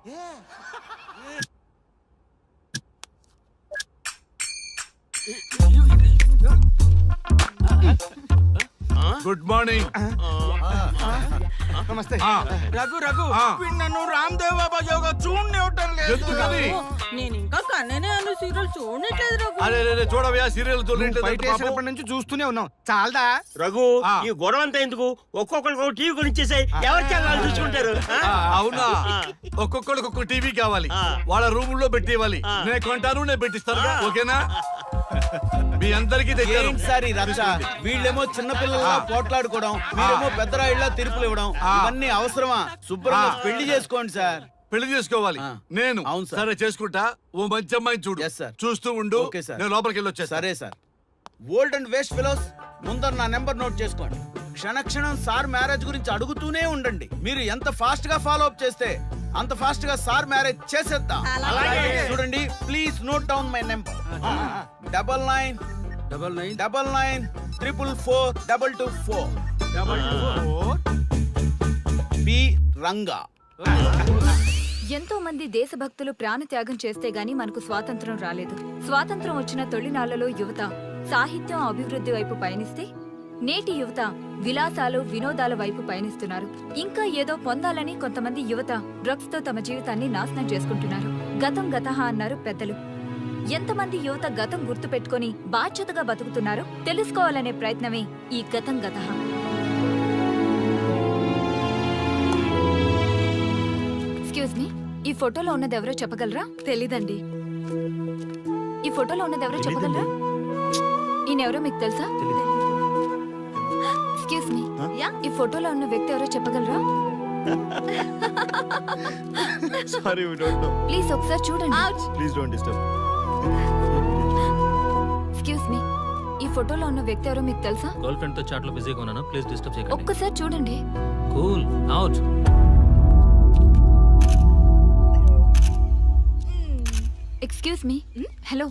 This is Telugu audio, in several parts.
Good morning. నమస్తే. రఘు నన్ను రామ్ దేవ్ బాబా యోగా చూడనివ్వటం లేదు. ఎందుకని? నేను ఇంకా కన్ననే అను సీరియల్ చూడట్లేదు రఘు. అరే చూడవయ్యా, సీరియల్ బయట వేసినప్పటి నుంచి చూస్తూనే ఉన్నాం. చాలదా రఘు ఈ గొడవ అంతా ఎందుకు? ఒక్కొక్కరికి టీవీ కొనిచ్చేసాయి, ఎవరి ఛానల్ చూసుకుంటారు. అవునా? ఒక్కొక్కడికి ఒక్కొక్క టీవీ కావాలి, వాళ్ళ రూమ్ లో పెట్టి ఇవ్వాలి. నేను కొంటాను, నేను పెట్టిస్తాను. ఓకేనా? మీ అందరికి తెచ్చారు. సారీ రచ్చ, వీళ్ళేమో చిన్నపిల్లల పోట్లాడుకోవడం, మీరేమో పెద్దరాయిళ్ళ తీర్పులు ఇవ్వడం, ఇవన్నీ అవసరమా? శుభ్రంగా పెళ్లి చేసుకోండి సార్. పెళ్లి చేసుకోవాలి నేను. అవును సార్. సరే చేసుకుంటా. ఓ మంచి అమ్మాయిని చూడు. Yes, sir. చూస్తూ ఉండు. Okay, sir. నేను లోపలికి వెళ్ళి వచ్చేస్తా. సరే sir. Old and waste fellows, ముందర నా నెంబర్ నోట్ చేసుకోండి. క్షణక్షణం సార్ మ్యారేజ్ గురించి అడుగుతూనే ఉండండి. మీరు ఎంత ఫాస్ట్ గా ఫాలో అప్ చేస్తే అంత ఫాస్ట్ గా సార్ మ్యారేజ్ చేసేద్దాం. చూడండి, please note down my number. 999944442224 B Ranga. ఎంతో మంది దేశభక్తులు ప్రాణత్యాగం చేస్తే గాని మనకు స్వాతంత్రం రాలేదు. స్వాతంత్రం వచ్చిన తొలినాళ్లలో యువత సాహిత్యం అభివృద్ధి వైపు పయనిస్తే నేటి యువత విలాసాలు వినోదాల వైపు పయనిస్తున్నారు. ఇంకా ఏదో పొందాలని కొంతమంది యువత డ్రగ్స్ తో తమ జీవితాన్ని నాశనం చేసుకుంటున్నారు. గతం గతహ అన్నారు పెద్దలు. ఎంతమంది యువత గతం గుర్తు పెట్టుకుని బాధ్యతగా బతుకుతున్నారో తెలుసుకోవాలనే ప్రయత్నమే ఈ గతం గతహ. ఎక్స్క్యూజ్ మీ, ఈ ఫోటోలో ఉన్నది ఎవరో చెప్పగలరా? తెలీదండి. ఈ ఫోటోలో ఉన్నది ఎవరో చెప్పగలరా? ఈయనెవరో మీకు తెలుసా? ఎక్స్క్యూజ్ మీ, ఈ ఫోటోలో ఉన్న వ్యక్తి ఎవరో చెప్పగలరా? Sorry, we don't know. Please ఒకసారి చూడండి. Please don't disturb. Excuse me, ఈ ఫోటోలో ఉన్న వ్యక్తి ఎవరో మీకు తెలుసా? గర్ల్ ఫ్రెండ్ తో చాట్ లో బిజీగా ఉన్నాను, ప్లీజ్ డిస్టర్బ్ చేయకండి. ఒక్కసారి చూడండి. Cool out. Excuse me, hello,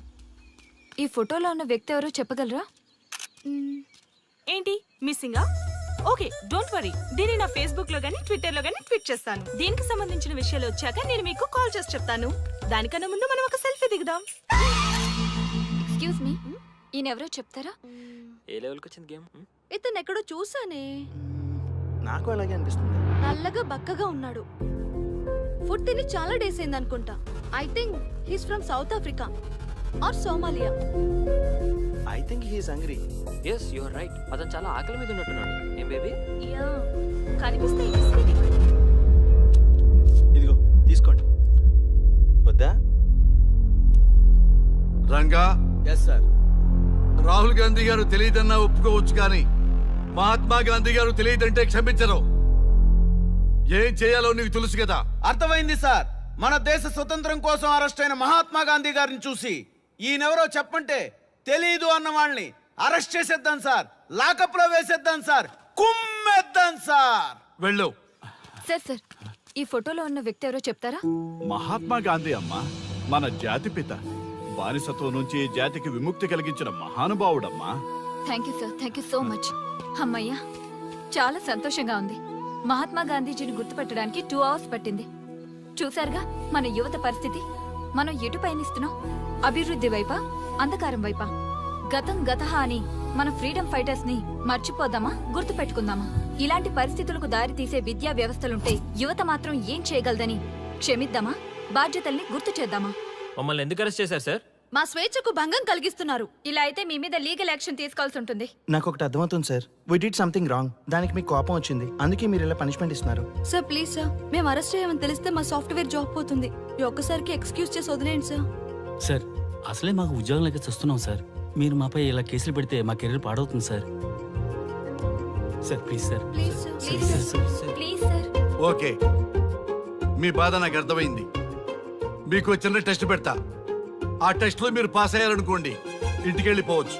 ఈ ఫోటోలో ఉన్న వ్యక్తి ఎవరో చెప్పగలరా? ఏంటి మిస్సింగా? Okay, don't worry. దీన్ని నా ఫేస్బుక్ లో గానీ ట్విట్టర్ లో గానీ ట్వీట్ చేస్తాను. దీనికి సంబంధించిన విషయాలు వచ్చాక నేను మీకు కాల్ చేసి చెప్తాను. దానికన్నా ముందు మనం ఒక సెల్ఫీ దిగుదాం. ఎక్స్క్యూజ్ మీ, ఈయన ఎవరో చెప్తారా? ఏ లెవెల్ కి వచ్చింది గేమ్? ఇతను ఎక్కడో చూసానే. నాకు అలాగే అనిపిస్తుంది. నల్లగా బక్కగా ఉన్నాడు. ఫుడ్ తిని చాలా డేస్ అయింది అనుకుంటా. I think he's from South Africa or Somalia. I think he is hungry. yes you are right. అతను చాలా ఆకలి మీద ఉన్నట్టున్నాడు. ఏం బేబీ? యా, కనిపిస్తే ఇదిగో తీసుకోండి. వద్దా? Ranga, yes sir. రాహుల్ గాంధీ గారు తెలియదన్నా ఒప్పుకోవచ్చు, కానీ మహాత్మా గాంధీ గారు తెలియదంటే క్షమించరు. ఏం చేయాలో నీకు తెలుసు కదా. అర్థమైంది సార్. మన దేశ స్వతంత్రం కోసం అరెస్ట్ అయిన మహాత్మా గాంధీ గారిని చూసి ఈయనెవరో చెప్పంటే తెలీదు అన్న వాళ్ళని అరెస్ట్ చేసేద్దాం సార్. లాకప్ లో వేసేద్దాం సార్. కుమ్మేద్దాం సార్. వెళ్ళు. సార్, ఈ ఫోటోలో ఉన్న వ్యక్తి ఎవరో చెప్తారా? మహాత్మా గాంధీ అమ్మ మన జాతిపిత. బానిసత్వం నుంచి జాతికి విముక్తి కలిగించిన మహానుభావుడమ్మా. Thank you sir, thank you so much. అమ్మయ్యా, చాలా సంతోషంగా ఉంది. మహాత్మా గాంధీజీని గుర్తుపెట్టడానికి 2 hours పట్టింది. చూసారుగా మన యువత పరిస్థితి. మనం ఎటు పయనిస్తున్నాం? అభివృద్ధి వైపా, అంధకారం వైపా? గతం గతహ అని మన ఫ్రీడమ్ ఫైటర్స్ ని మర్చిపోదామా, గుర్తు పెట్టుకుందామా? ఇలాంటి పరిస్థితులకు దారి తీసే విద్యా వ్యవస్థలుంటే యువత మాత్రం ఏం చేయగలదని క్షమిద్దామా? బాధ్యతల్ని గుర్తు చేద్దామా? మమ్మల్ని ఎందుకు అరెస్ట్ చేశారు సార్? మా స్వేచ్ఛకు భంగం కలిగిస్తున్నారు. ఇలా అయితే మీ మీద లీగల్ యాక్షన్ తీసుకోవాల్సి ఉంటుంది. నాకు ఒకటి అర్థమవుతుంది sir. We did something wrong. దానికి మీకు కోపం వచ్చింది, అందుకే మీరు ఇలా పనిష్మెంట్ ఇస్తున్నారు. సార్ ప్లీజ్ సార్, మేము అరెస్ట్ చేయమని తెలిస్తే మా సాఫ్ట్వేర్ జాబ్ పోతుంది. ఈ ఒక్కసారికి ఎక్స్క్యూజ్ చేసి వదిలేండి సార్. సార్, అసలే మాకు ఉద్యోగం లేక చూస్తున్నాం సార్. మీరు మాపై ఇలా కేసులు పెడితే మా కెరీర్ పాడవుతుంది sir. Sir please sir. Please sir. Please sir. Okay, మీ బాధ నాకు అర్థమైంది. మీకు చిన్న టెస్ట్ పెడతా. ఆ టెస్ట్ లో మీరు పాస్ అయ్యారనుకోండి, ఇంటికి వెళ్ళిపోవచ్చు.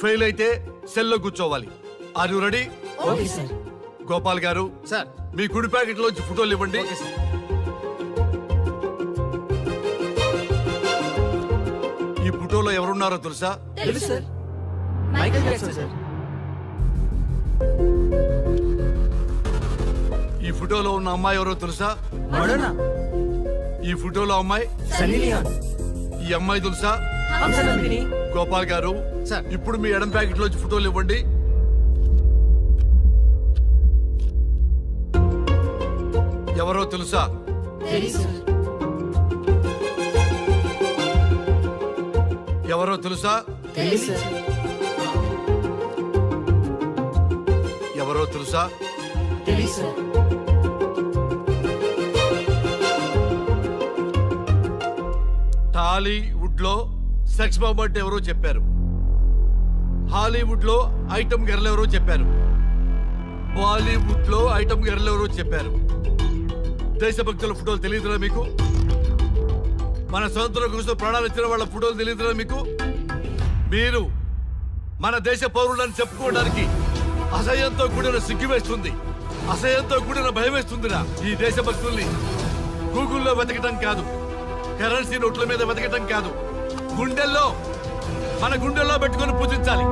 ఫెయిల్ అయితే సెల్లో కూర్చోవాలి. Are you ready? Okay sir. Gopal garu sir, మీ కుడి ప్యాకెట్ లోంచి ఫోటోలు ఇవ్వండి. ఈ ఫోటోలో ఎవరున్నారో తెలుసా? తెలుసు సార్. Michael Jackson sir. ఈ ఫోటోలో ఉన్న అమ్మాయి ఎవరో తెలుసా? ఈ ఫోటోలో అమ్మాయి ఈ అమ్మాయి తెలుసా? గోపాల్ గారు ఇప్పుడు మీ ఎడం ప్యాకెట్ లోంచి ఫోటోలు ఇవ్వండి. ఎవరో తెలుసా? ఎవరో తెలుసా? ఎవరో తెలుసా? టాలీవుడ్ లో సెక్స్ బాంబ్ అంటే ఎవరో చెప్పారు. హాలీవుడ్ లో ఐటమ్ గర్ల్ ఎవరో చెప్పారు. బాలీవుడ్ లో ఐటమ్ గర్ల్ ఎవరో చెప్పారు. దేశభక్తుల ఫోటోలు తెలియదురా మీకు? మన స్వతంత్రం కోసం ప్రాణాలు ఇచ్చిన వాళ్ళ ఫోటోలు తెలియదురా మీకు? మీరు మన దేశ పౌరులని చెప్పుకోవడానికి అసహ్యంతో కూడిన సిగ్గు వేస్తుంది, అసహ్యంతో కూడిన భయం వేస్తుందిరా. ఈ దేశభక్తుల్ని గూగుల్లో వెతకటం కాదు, కరెన్సీ నోట్ల మీద వెతకటం కాదు, గుండెల్లో మన గుండెల్లో పెట్టుకొని పూజించాలి.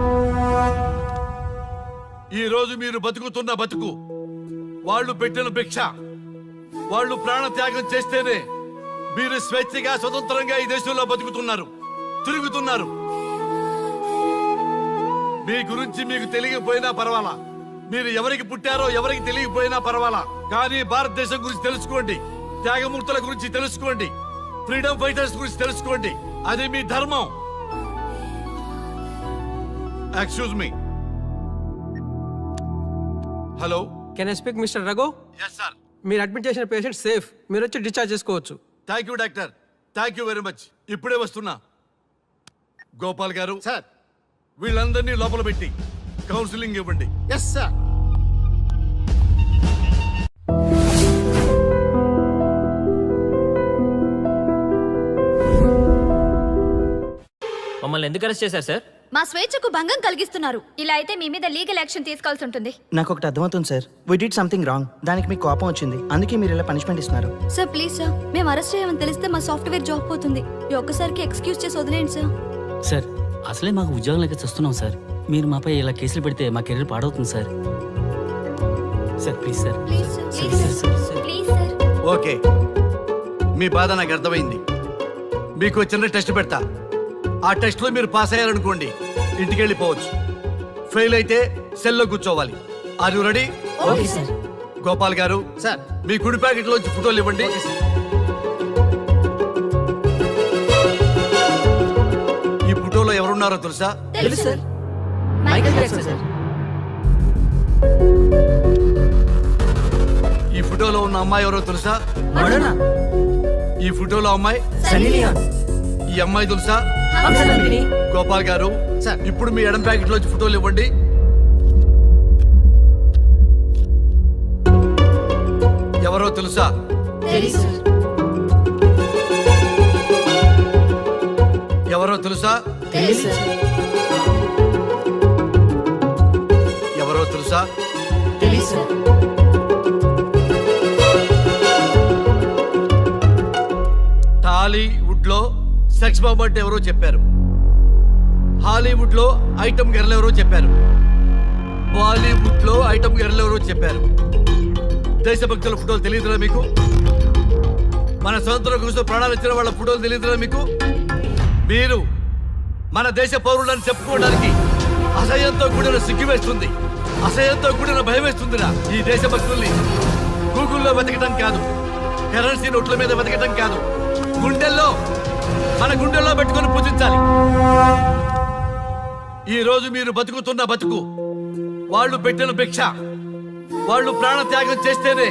ఈ రోజు మీరు బతుకుతున్న బతుకు వాళ్ళు పెట్టిన భిక్ష. వాళ్ళు ప్రాణ త్యాగం చేస్తేనే మీరు స్వేచ్ఛగా స్వతంత్రంగా ఈ దేశంలో బతుకుతున్నారు, తిరుగుతున్నారు. మీ గురించి మీకు తెలియకపోయినా పర్వాలా, మీరు ఎవరికి పుట్టారో ఎవరికి తెలియకపోయినా పర్వాలా, కానీ భారతదేశం గురించి తెలుసుకోండి, త్యాగమూర్తుల గురించి తెలుసుకోండి, ఫ్రీడమ్ ఫైటర్స్ గురించి తెలుసుకోండి. అది మీ ధర్మం. Excuse me. Hello, can I speak mister Raghu? Yes sir. మీరు అడ్మిట్ చేసిన పేషెంట్ సేఫ్, మీరు వచ్చి డిశ్చార్జ్ చేసుకోవచ్చు. Thank you doctor, thank you very much. ఇప్పుడే వస్తున్నా. గోపాల్ గారు సార్. వీళ్ళందరినీ లోపల పెట్టి కౌన్సిలింగ్ ఇవ్వండి. Yes sir. మమ్మల్ని ఎందుకు అరెస్ట్ చేశారు సార్? మా స్వేచ్ఛకు భంగం కలిగిస్తున్నారు. ఇలా అయితే మీ మీద లీగల్ యాక్షన్ తీసుకోవాల్సి ఉంటుంది. నాకు ఒకటి అర్థమవుతుంది sir. We did something wrong. దానికి మీకు కోపం వచ్చింది, అందుకే మీరు ఇలా పనిష్మెంట్ ఇస్తున్నారు. సార్ ప్లీజ్ సార్, మేము అరెస్ట్ చేయమని తెలిస్తే మా సాఫ్ట్వేర్ జాబ్ పోతుంది. ఈ ఒక్కసారికి ఎక్స్క్యూజ్ చేసి వదిలేండి సార్. సార్ అసలే మాకు ఉద్యోగం లేక చేస్తున్నాం సార్. మీరు మాపై ఇలా కేసులు పెడితే మా కెరీర్ పాడవుతుంది sir. Sir please sir. Please sir, please sir, please sir. Okay, మీ బాధ నాకు అర్థమైంది. మీకు చిన్న టెస్ట్ పెడతా. ఆ టెస్ట్ లో మీరు పాస్ అయ్యారనుకోండి, ఇంటికి వెళ్ళిపోవచ్చు. ఫెయిల్ అయితే సెల్లో కూర్చోవాలి. Are you ready? Okay sir. Gopal garu sir. మీ కుడి ప్యాకెట్ లోంచి ఫోటోలు ఇవ్వండి. ఈ ఫోటోలో ఎవరున్నారో తెలుసా? తెలుసు సార్. Michael Jackson sir. ఈ ఫోటోలో ఉన్న అమ్మాయి ఎవరో తెలుసా? ఈ ఫోటోలో అమ్మాయి ఈ అమ్మాయి తెలుసా? గోపాల్ గారు ఇప్పుడు మీ ఎడం ప్యాకెట్ లోంచి ఫోటోలు ఇవ్వండి. ఎవరో తెలుసా? ఎవరో తెలుసా? ఎవరో తెలుసా? టాలీవుడ్ లో సెక్స్ బాంబ్ అంటే ఎవరో చెప్పారు. హాలీవుడ్ లో ఐటమ్ గర్ల్ ఎవరో చెప్పారు. బాలీవుడ్ లో ఐటమ్ గర్ల్ ఎవరో చెప్పారు. దేశభక్తుల ఫోటోలు తెలియదురా మీకు? మన స్వతంత్రం కోసం ప్రాణాలు ఇచ్చిన వాళ్ళ ఫోటోలు తెలియదురా మీకు? మీరు మన దేశ పౌరులని చెప్పుకోవడానికి అసహ్యంతో కూడిన సిగ్గు వేస్తుంది, అసహ్యంతో కూడిన భయం వేస్తుందిరా. ఈ దేశభక్తుల్ని గూగుల్లో వెతకటం కాదు, కరెన్సీ నోట్ల మీద వెతకటం కాదు, గుండెల్లో మన గుండెల్లో పెట్టుకొని పూజించాలి. ఈ రోజు మీరు బతుకుతున్న బతుకు వాళ్ళు పెట్టిన భిక్ష. వాళ్ళు ప్రాణ త్యాగం చేస్తేనే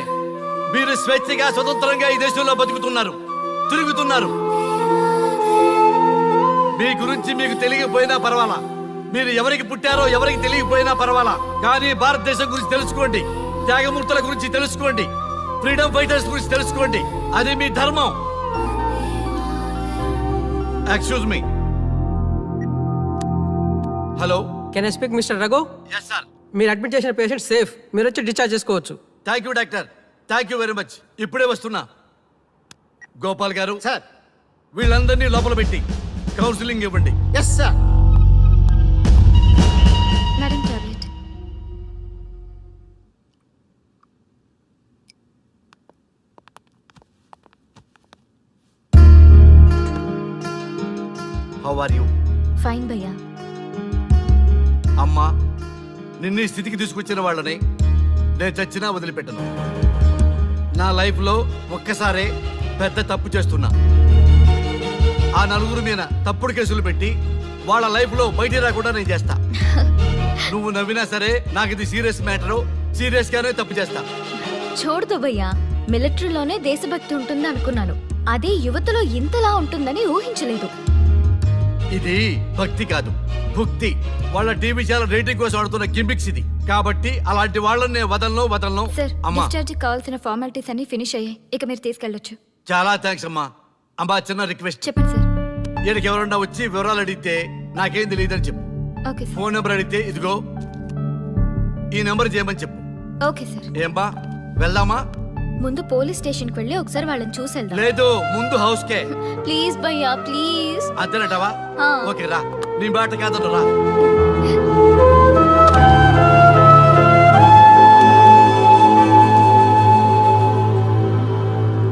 మీరు స్వేచ్ఛగా స్వతంత్రంగా ఈ దేశంలో బతుకుతున్నారు, తిరుగుతున్నారు. మీ గురించి మీకు తెలియకపోయినా పర్వాలా, మీరు ఎవరికి పుట్టారో ఎవరికి తెలియకపోయినా పర్వాలా, కానీ భారతదేశం గురించి తెలుసుకోండి, త్యాగమూర్తుల గురించి తెలుసుకోండి, ఫ్రీడమ్ ఫైటర్స్ గురించి తెలుసుకోండి. అది మీ ధర్మం. Excuse me. Hello, can I speak mister Raghu? Yes sir. మీరు అడ్మిట్ చేసిన పేషెంట్ సేఫ్, మీరు వచ్చి డిశ్చార్జ్ చేసుకోవచ్చు. Thank you doctor, thank you very much. ఇప్పుడే వస్తున్నా. గోపాల్ గారు సార్. వీళ్ళందరినీ లోపల పెట్టి కౌన్సిలింగ్ ఇవ్వండి. Yes sir. Madam tablet. How are you? Fine భయ్యా. అమ్మా, నిన్ను ఈ స్థితికి తీసుకొచ్చిన వాళ్ళని నేను చచ్చినా వదిలిపెట్టను. నా లైఫ్లో ఒక్కసారే పెద్ద తప్పు చేస్తున్నా. ఆ నలుగురు మీద తప్పుడు కేసులు పెట్టి వాళ్ళ లైఫ్లో బయట రాకుండా నేను చేస్తా. నువ్వు నవ్వినా సరే నాకు ఇది సీరియస్ మ్యాటరు, సీరియస్ గానే తప్పు చేస్తా. చూడదు భయ్యా, మిలిటరీలోనే దేశభక్తి ఉంటుంది అనుకున్నాను. అదే యువతలో ఇంతలా ఉంటుందని ఊహించలేదు. ఇది భక్తి కాదు, భుక్తి. వాళ్ళ టీవీ ఛానల్ రేటింగ్ కోసం ఆడుతున్న గిమిక్స్ ఇది. కాబట్టి అలాంటి వాళ్ళని నేను వదలను. సార్, అమ్మా, డిశ్చార్జ్ కావాల్సిన ఫార్మాలిటీస్ అన్ని ఫినిష్ అయ్యాయి. ఇక మీరు తీసుకెళ్ళొచ్చు. చాలా థ్యాంక్స్ అమ్మా. అమ్మా, చిన్న రిక్వెస్ట్. చెప్పండి సార్. ఈయనకి ఎవరన్నా వచ్చి వివరాలు అడిగితే నాకేం తెలియదని చెప్పు. Okay sir. ఫోన్ నెంబర్ అడిగితే ఇదిగో ఈ నెంబర్ చేయమని చెప్పు. Okay sir. ఏం బా, వెళ్దామా? ముందు పోలీస్ స్టేషన్ కి వెళ్ళి ఒకసారి వాళ్ళని చూసి వెళ్దాం. లేదు, ముందు హౌస్ కే. ప్లీజ్ భయ్యా, ప్లీజ్. అంతేనటవా? ఆ. ఓకే, రా. నీ బాట కాదను, రా.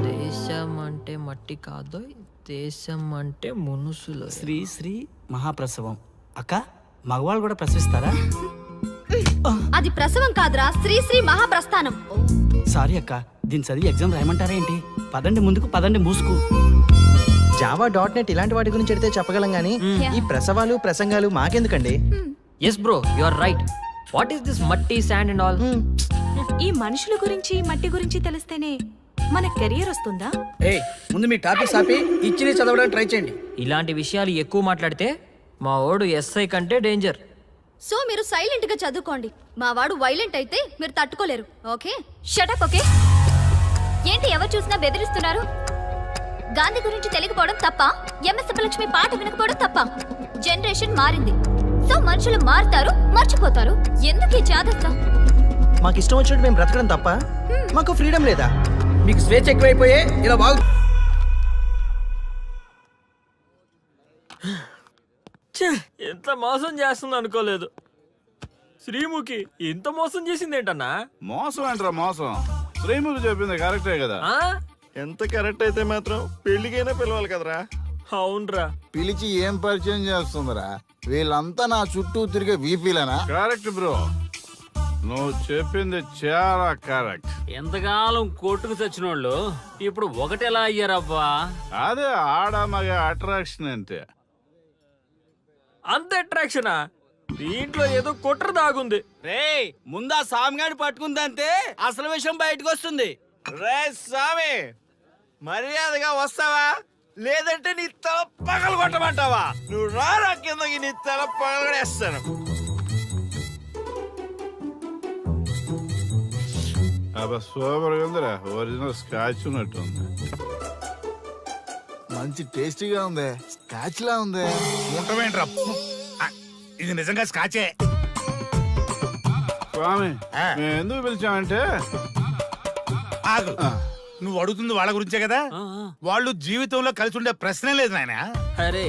దేశం అంటే మట్టి కాదు, దేశం అంటే మనుషులు. శ్రీ శ్రీ మహాప్రసవం. అక్క, మగవాళ్ళు కూడా ప్రసవిస్తారా? అది ప్రసవం కాదురా, శ్రీ శ్రీ మహాప్రస్థానం. సారీ అక్క, దీన్ని చదివి ఎగ్జామ్ రాయమంటారా ఏంటి? పదండి ముందుకు, పదండి మూసుకు. జావా .net ఇలాంటి వాటి గురించి అడిగితే చెప్పగలం గానీ ఈ ప్రసవాలు ప్రసంగాలు మాకెందుకండి? Yes bro, you are right. What is this మట్టి, శాండ్ అండ్ ఆల్? ఈ మనుషుల గురించి మట్టి గురించి తెలిస్తేనే మన కెరియర్ వస్తుందా? ఏయ్, ముందు మీ టాపిక్స్ ఆపి ఇచ్చి చదవడానికి ట్రై చేయండి. ఇలాంటి విషయాలు ఎక్కువ మాట్లాడితే మా ఓడు ఎస్ఐ కంటే డేంజర్. సో మీరు సైలెంట్ గా చదువుకోండి. మా వాడు వైలెంట్ అయితే మీరు తట్టుకోలేరు. Okay, shut up. ఓకే, ఏంటి ఎవరు చూసినా బెదిరిస్తున్నారు? గాంధీ గురించి తెలియకపోవడం తప్ప? ఎంఎస్ సుబ్బలక్ష్మి పాట వినకపోవడం తప్ప? జనరేషన్ మారింది. సో మనుషులు మారుతారు, మర్చిపోతారు. ఎందుకు ఈ జాగ్రత్త? మాకు ఇష్టం వచ్చినట్టు మేము బ్రతకడం తప్ప మాకు ఫ్రీడమ్ లేదా? మీకు స్వేచ్ఛ ఎక్కువైపోయే ఇలా బాగు. ఎంత మోసం చేస్తుంది అనుకోలేదు. శ్రీముఖి ఇంత మోసం చేసింది ఏంటన్నా? మోసం ఏంట్రా మోసం? శ్రీముఖి చెప్పింది కరెక్టే కదా. ఎంత కరెక్ట్ అయితే మాత్రం పెళ్లికైనా పిలవాలి కదరా. అవునరా. పిలిచి ఏం పరిచయం చేస్తుందిరా? వీళ్ళంతా నా చుట్టూ తిరిగే వీపీలేనా? కరెక్ట్ బ్రో, నువ్వు చెప్పింది చాలా కరెక్ట్. ఎంతకాలం కోర్టుకు చచ్చిన వాళ్ళు ఇప్పుడు ఒకటెలా అయ్యారబ్బా? అదే ఆడ మగ అట్రాక్షన్ అంటే. అంత అట్రాక్షనా? దీంట్లో ఏదో కుట్ర దాగుంది. రే, ముందా సామిగాని పట్టుకుందంటే అసలు విషయం బయటకు వస్తుంది. రే స్వామి, మర్యాదగా వస్తావా లేదంటే నీ తల పగలు కొట్టమంటావా? నువ్వు రారా కిందకి, నీ తల పగలగడేస్తాను. అబ్బా సూపర్ ఉందిరా, ఒరిజినల్ స్కాచ్ ఉన్నట్టుంది. మంచి టేస్టీగా ఉంది. స్కాచ్ లా ఉంది. ఉంటామేంట్రా, ఇది నిజంగా స్కాచే. స్వామి, మేము ఎందుకు పిలిచామంటే ఆగు, నువ్వు అడుగుతుంది వాళ్ళ గురించే కదా. వాళ్ళు జీవితంలో కలిసి ఉండే ప్రశ్నే లేదు నాయన. అరే,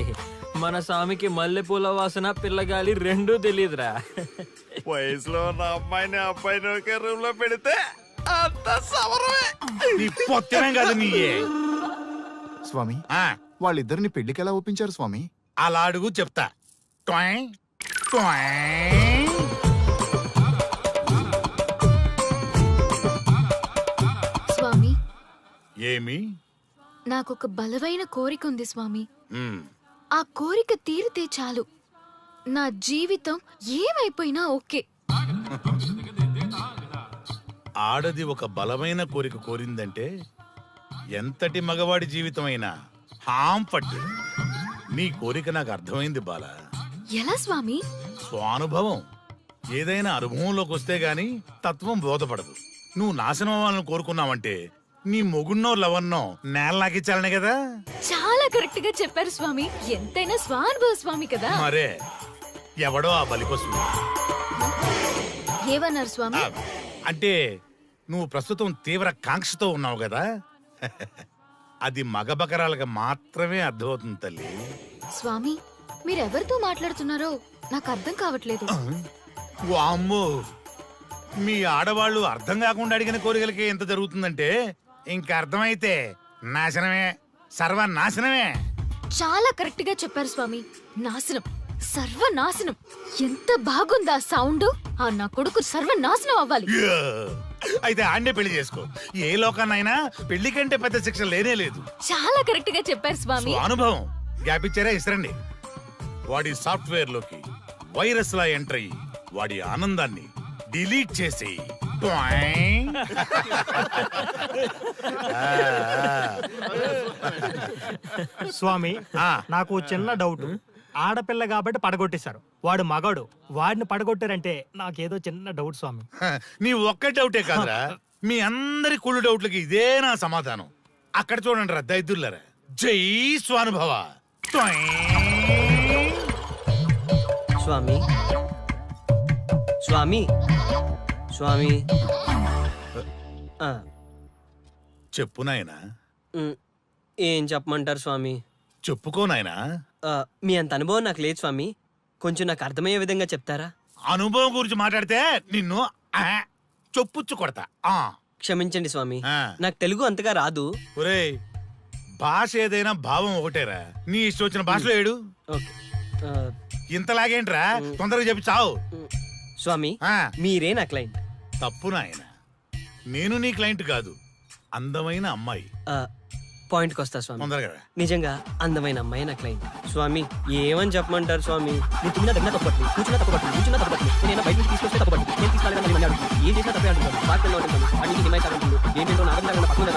మన స్వామికి మల్లెపూల వాసన పిల్లగాలి రెండూ తెలియదురా. వయసులో ఉన్న అమ్మాయిని అబ్బాయిని ఒకే రూమ్ లో పెడితే అంత సవరమే. నీ పొత్తమేం కాదు నీ. స్వామి, వాళ్ళిద్దరిని పెళ్లికి ఎలా ఒప్పించారు స్వామి? అలా అడుగు, చెప్తా. టొయ్, టొయ్. స్వామి, ఏమి? నాకొక బలమైన కోరిక ఉంది స్వామి. మ్, ఆ కోరిక తీరితే చాలు, నా జీవితం ఏమైపోయినా ఓకే. ఆడది ఒక బలమైన కోరిక కోరిందంటే ఎంతటి మగవాడి జీవితమైనా హాం పట్టు. నీ కోరిక నాకు అర్థమైంది బాల. ఎలా స్వామి? స్వానుభవం. ఏదైనా అనుభవంలోకి వస్తే గాని తత్వం బోధపడదు. నువ్వు నాశనం అవ్వాలని కోరుకున్నావంటే నీ మొగున్నో లవన్నో నేల నాకిచ్చాలనే కదా. చాలా కరెక్ట్ గా చెప్పారు స్వామి. ఎంతైనా స్వానుభవ స్వామి కదా. మరే, ఎవడో ఆ బలికొస్తుంది. ఏమన్నారు స్వామి? అంటే నువ్వు ప్రస్తుతం తీవ్ర కాంక్షతో ఉన్నావు కదా. అది మగ బకరాలకు మాత్రమే అర్థమవుతుంది తల్లి. స్వామి, మీరెవరితో మాట్లాడుతున్నారో నాకు అర్థం కావట్లేదు. వామ్మో, మీ ఆడవాళ్ళు అర్థం కాకుండా అడిగిన కోరికలకి ఎంత జరుగుతుందంటే ఇంకా అర్థమైతే నాశనమే, సర్వనాశనమే. చాలా కరెక్ట్ గా చెప్పారు స్వామి. నాశనం, సర్వనాశనం. ఎంత బాగుందా సౌండ్. ఆ నా కొడుకు సర్వనాశనం అవ్వాలి. అయితే ఆండే పెళ్లి చేసుకో. ఏ లోకాన్నైనా పెళ్లి కంటే పెద్ద శిక్ష లేనే లేదు. చాలా కరెక్ట్ గా చెప్పారు స్వామి. అనుభవం గ్యాప్ ఇచ్చారా? ఇసరండి. వాడి సాఫ్ట్వేర్ లోకి వైరస్ లా ఎంటర్ అయ్యి వాడి ఆనందాన్ని డిలీట్ చేసి స్వామి నాకు చిన్న డౌట్. ఆడపిల్ల కాబట్టి పడగొట్టేశారు, వాడు మగాడు, వాడిని పడగొట్టారంటే నాకేదో చిన్న డౌట్ స్వామి. నీ ఒక్క డౌటే కాదురా, మీ అందరి కుళ్ళు డౌట్లకి ఇదే నా సమాధానం. అక్కడ చూడండి రా దైదుర్లరా. జై స్వానుభవ. స్వామి స్వామి స్వామి చెప్పు నాయనా. ఏం చెప్పమంటారు స్వామి? చెప్పుకో నాయనా. మీ అంత అనుభవం నాకు లేదు స్వామి, కొంచెం నాకు అర్థమయ్యే విధంగా చెప్తారా? అనుభవం గురించి మాట్లాడితే నిన్ను చొప్పుచ్చు కొడతా. క్షమించండి స్వామి, ఆ. నాకు తెలుగు అంతగా రాదు. ఒరేయ్, భాష ఏదైనా భావం ఒకటేరా. నీ ఇష్టం వచ్చిన భాషలో ఏడు. ఓకే. ఇంతలాగేంట్రా, తొందరగా చెప్పి చావు. స్వామి ఆ. మీరే నా క్లయింట్. తప్పు నాయన, నేను నీ క్లయింట్ కాదు, అందమైన అమ్మాయి. పాయింట్కి వస్తా స్వామి. తొందరగా రా. నిజంగా అందమైన అమ్మాయి నా క్లయింట్. స్వామి ఏమని చెప్పమంటారు స్వామి? నేను తిన్నా దగ్గర తప్పట్లేదు, కూర్చున్నా తప్పట్లేదు, కూర్చున్నా తప్పట్లేదు, నేను బయట నుంచి తీసుకొస్తే తప్పట్లేదు, నేను తీసుకెళ్ళాలని మళ్ళీ అడుగుతాను. ఏం చేసినా తప్పే అడుగుతాను. బాగా ఉంటుంది, అన్నింటి హిమాయత్ ఉంటుంది. ఏంటంటే నాగంగా పక్కన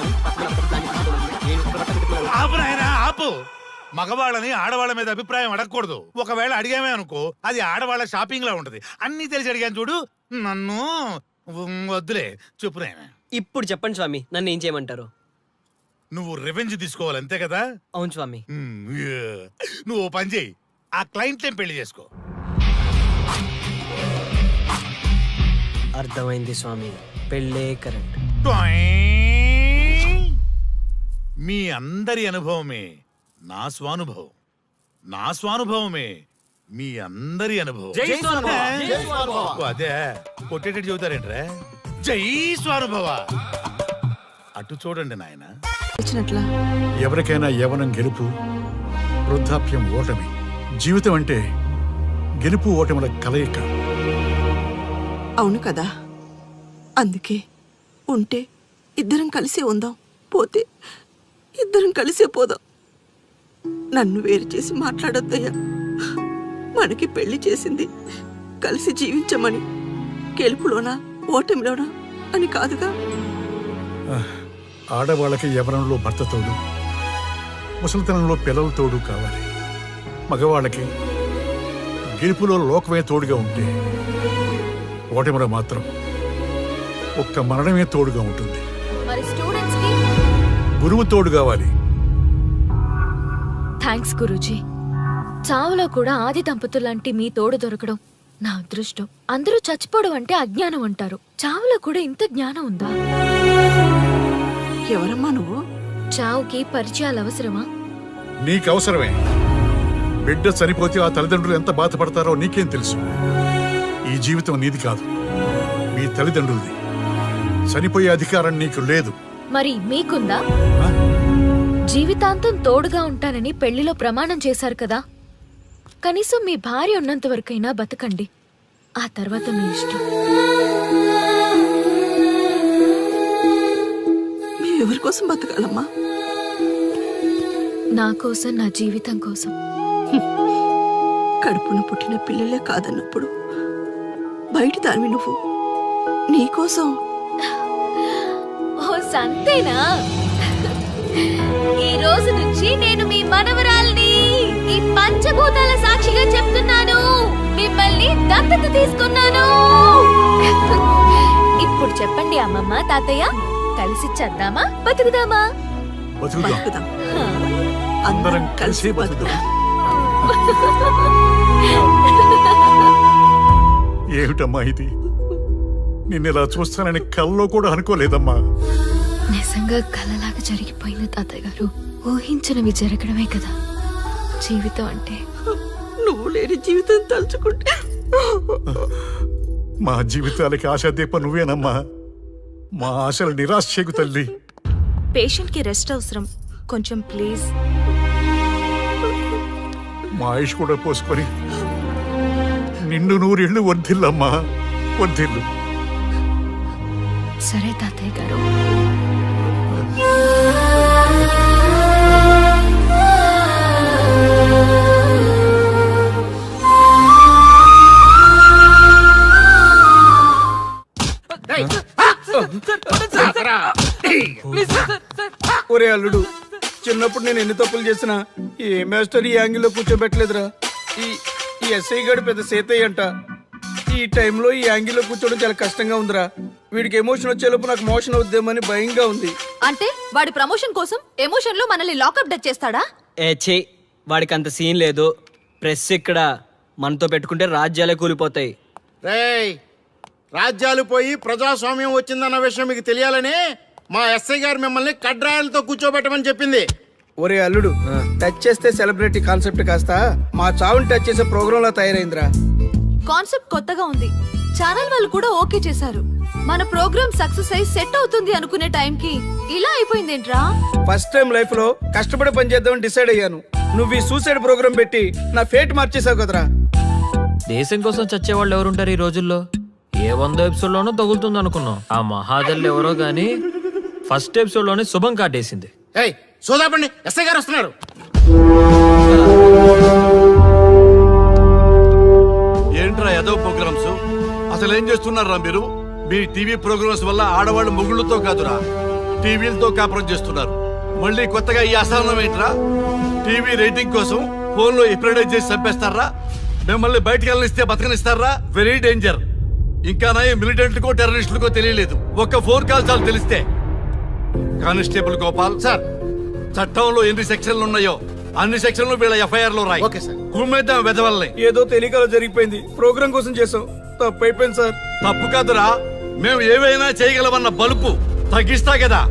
ఆపు నాయనా, ఆపు. మగవాళ్ళని ఆడవాళ్ళ మీద అభిప్రాయం అడగకూడదు. ఒకవేళ అడిగామే అనుకో, అది ఆడవాళ్ళ షాపింగ్ లా ఉంటది. అన్ని తెలిసి అడిగాను చూడు, నన్ను వద్దులే. చెప్పు నాయనా. ఇప్పుడు చెప్పండి స్వామి, నన్ను ఏం చేయమంటారు? నువ్వు రివెంజ్ తీసుకోవాలి అంతే కదా? అవును స్వామి. నువ్వు ఓ పని చేయి, ఆ క్లయింట్ పెళ్లి చేసుకో. అర్థమైంది స్వామి, పెళ్ళే కరెక్ట్. మీ అందరి అనుభవమే నా స్వానుభవం, నా స్వానుభవమే మీ అందరి అనుభవం. ఓ, అదే కొట్టేటట్టు చెబుతారేంట్రా? జై స్వానుభవ. అటు చూడండి నాయన. ఎవరికైనా యవ్వనం గెలుపు, వృద్ధాప్యం ఓటమి. జీవితం అంటే గెలుపు ఓటముల కలయిక. అవును కదా, అందుకే ఉంటే ఇద్దరం కలిసే ఉందాం, పోతే ఇద్దరం కలిసే పోదాం. నన్ను వేరు చేసి మాట్లాడొద్దయ్యా. మనకి పెళ్లి చేసింది కలిసి జీవించమని, గెలుపులోనా ఓటమిలోనా అని కాదుగా. ఆడవాళ్ళకి యవ్వనంలో భర్త తోడు, ముసలితనంలో పిల్లల తోడు కావాలి. మగవాళ్ళకి గెలుపులో లోకమే తోడుగా ఉంటే, ఓటమిలో మాత్రం ఒక్క మరణమే తోడుగా ఉంటుంది. మరి స్టూడెంట్స్ కి గురువు తోడు కావాలి. థ్యాంక్స్ గురూజీ. చావులో కూడా ఆది దంపతులాంటి మీ తోడు దొరకడం నా అదృష్టం. అందరూ చచ్చిపోవడం అంటే అజ్ఞానం అంటారు, చావులో కూడా ఇంత జ్ఞానం ఉందా? ఎవరమ్మా నువ్వు? చావుకి పరిచయాలు అవసరమా? నీకు అవసరమే. బిడ్డ చనిపోతే ఆ తల్లిదండ్రులు ఎంత బాధపడతారో నీకేం తెలుసు? ఈ జీవితం నీది కాదు, మీ తల్లిదండ్రులది. చనిపోయే అధికారం నీకు లేదు. మరి మీకుందా? జీవితాంతం తోడుగా ఉంటానని పెళ్లిలో ప్రమాణం చేశారు కదా, కనీసం మీ భార్య ఉన్నంత వరకైనా బతకండి, ఆ తర్వాత మీ ఇష్టం. ఎవరి కోసం బతకాలమ్మా? నా కోసం, నా జీవితం కోసం. కడుపున పుట్టిన పిల్లలే కాదన్నప్పుడు బయటి దానివి నువ్వు, నీకోసం. ఓ సంతేనా? ఈ రోజు నుంచి నేను మీ మనవరాల్ని. ఈ పంచభూతాల సాక్షిగా చెప్తున్నాను, మిమ్మల్ని దత్తత తీసుకున్నాను. ఇప్పుడు చెప్పండి అమ్మమ్మ, తాతయ్య, కలిసి చద్దామా బతుకుదామా? బతుకుదాం, అందరం కలిసి బతుకుదాం. ఏమిటమ్మా ఇది? నిన్నెలా చూస్తానని కల్లో కూడా అనుకోలేదమ్మా. నిజంగా కలలాగా జరిగిపోయింది తాతయ్య గారు. ఊహించినవి జరగడమే కదా జీవితం అంటే. నువ్వు లేని జీవితం తలుచుకుంటే మా జీవితాలకి ఆశాదీప నువ్వేనమ్మా. మా ఆశలు నిరాశ చేయకు తల్లి. పేషెంట్ కి రెస్ట్ అవసరం, కొంచెం ప్లీజ్. మా ఆయుష్ కూడా పోసుకొని నిండు నూరేళ్ళు వర్ధిల్లమ్మా, వర్ధిల్లు. సరే తాతయ్య గారు. ఒరే అల్లుడు, చిన్నప్పుడు నేను ఎన్ని తప్పులు చేసినా ఏ మాస్టర్ ఈ యాంగిల్లో కూర్చోబెట్టలేదురా. ఈ ఈ ఎస్ఐ గడు పెద్ద సేతయ్య అంట. ఈ టైంలో ఈ యాంగిల్లో కూర్చోవడం చాలా కష్టంగా ఉందిరా. వీడికి ఎమోషన్ వచ్చేలోపు నాకు మోషన్ అవుద్దేమని భయంగా ఉంది. అంటే వాడి ప్రమోషన్ కోసం ఎమోషన్ లో మనల్ని లాకప్ డచ్ చేస్తాడా? ఛీ, వాడికి అంత సీన్ లేదు. ప్రెస్ ఇక్కడ మనతో పెట్టుకుంటే రాజ్యాలే కూలిపోతాయి. రేయ్, రాజ్యాలు పోయి ప్రజాస్వామ్యం వచ్చిందన్న విషయం మీకు తెలియాలని మా ఎస్ఐ గారు మిమ్మల్ని కడ్రాయలతో కూర్చోబెట్టమని చెప్పింది. ఒరే అల్లుడు, టచ్ చేస్తే సెలబ్రిటీ కాన్సెప్ట్ కాస్త మా చావుని టచ్ చేసే ప్రోగ్రామ్ లా తయారైందిరా. కాన్సెప్ట్ కొత్తగా ఉంది. ఛానల్ వాళ్ళు కూడా ఓకే చేశారు. మన ప్రోగ్రామ్ సక్సెస్ అయి సెట్ అవుతుంది అనుకునే టైంకి ఇలా అయిపోయిందేంట్రా? ఫస్ట్ టైం లైఫ్ లో కష్టపడి పని చేద్దామని డిసైడ్ అయ్యాను. నువ్వు ఈ సూసైడ్ ప్రోగ్రామ్ పెట్టి నా ఫేట్ మార్చేసావు కదరా. దేశం కోసం చచ్చేవాళ్ళు ఎవరుంటారు ఈ రోజుల్లో? ఏ 100 ఎపిసోడ్ లోనో తగులుతుంది అనుకున్నాం. ఆ మహాదల్ ఎవరో గానీ ఫస్ట్ ఎపిసోడ్ లోనే శుభం కాటేసింది. ఏయ్, సోదాపండి, ఎస్ఐ గారు వస్తున్నారు. ఏంట్రా ఏదో ప్రోగ్రామ్స్? అసలు ఏం చేస్తున్నారా మీరు? మీ టీవీ ప్రోగ్రామ్స్ వల్ల ఆడవాళ్ళు మొగుళ్ళతో కాదురా, టీవీలతో కాపురం చేస్తున్నారు. మళ్ళీ కొత్తగా ఈ అసహనం ఏంట్రా? టీవీ రేటింగ్ కోసం ఫోన్లో ఎప్రిడైజ్ చేసి చంపేస్తారా? మిమ్మల్ని బయటకు వెళ్ళనిస్తే బతకనిస్తారా? Very danger. ఇంకా నయం మిలిటెంట్లకో టెర్రరిస్టులకో తెలియలేదు, ఒక్క ఫోన్ కాల్ చాలు తెలిస్తే. కానిస్టేబుల్ గోపాల్ సార్, చట్టంలో ఎన్ని సెక్షన్లు ఉన్నాయో అన్ని సెక్షన్లు వీళ్ళ ఎఫ్ఐఆర్ లో రాయి. Okay sir. కుమ్మేద్దాం వెదవల్ని. ఏదో తెలియకలో జరిగిపోయింది. ప్రోగ్రామ్ కోసం చేసాం, తప్పు అయిపోయింది సార్. తప్పు కాదురా, మేము ఏవైనా చేయగలమన్న బలుపు తగ్గిస్తా కదా.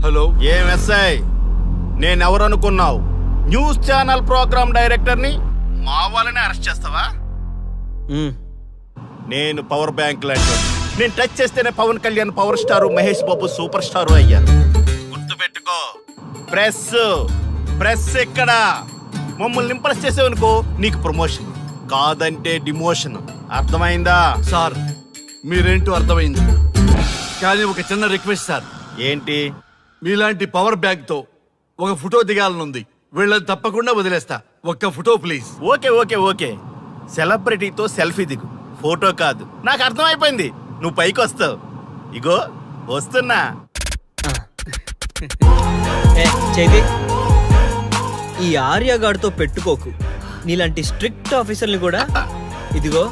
హలో, ఏం ఎస్ఐ, నేనెవరనుకున్నావు? న్యూస్ ఛానల్ ప్రోగ్రామ్ డైరెక్టర్ ని మా వాళ్ళని అరెస్ట్ చేస్తావా? నేను పవర్ బ్యాంక్ లాంటి, నేను టచ్ చేస్తేనే Pawan Kalyan power star, Mahesh Babu super star అయ్యాను. గుర్తుపెట్టుకో, ప్రెస్ ఇక్కడ మమ్మల్ని ఇంప్రెస్ చేసేవనుకో నీకు ప్రమోషన్, కాదంటే డిమోషన్. అర్థమైందా? సార్ మీరేంటో అర్థమైంది, కానీ ఒక చిన్న రిక్వెస్ట్ సార్. ఏంటి? మీలాంటి పవర్ బ్యాంక్ తో ఒక ఫోటో దిగాలనుంది. వీళ్ళని తప్పకుండా వదిలేస్తా. ఒక్క photo please. Okay okay okay, సెలబ్రిటీతో సెల్ఫీ దిగు, ఫోటో కాదు. నాకు అర్థమైపోయింది, నువ్వు పైకి వస్తావు. ఇగో వస్తున్నా. చైతి, ఈ ఆర్యగాడితో పెట్టుకోకు. నీలాంటి స్ట్రిక్ట్ ఆఫీసర్ని కూడా ఇదిగో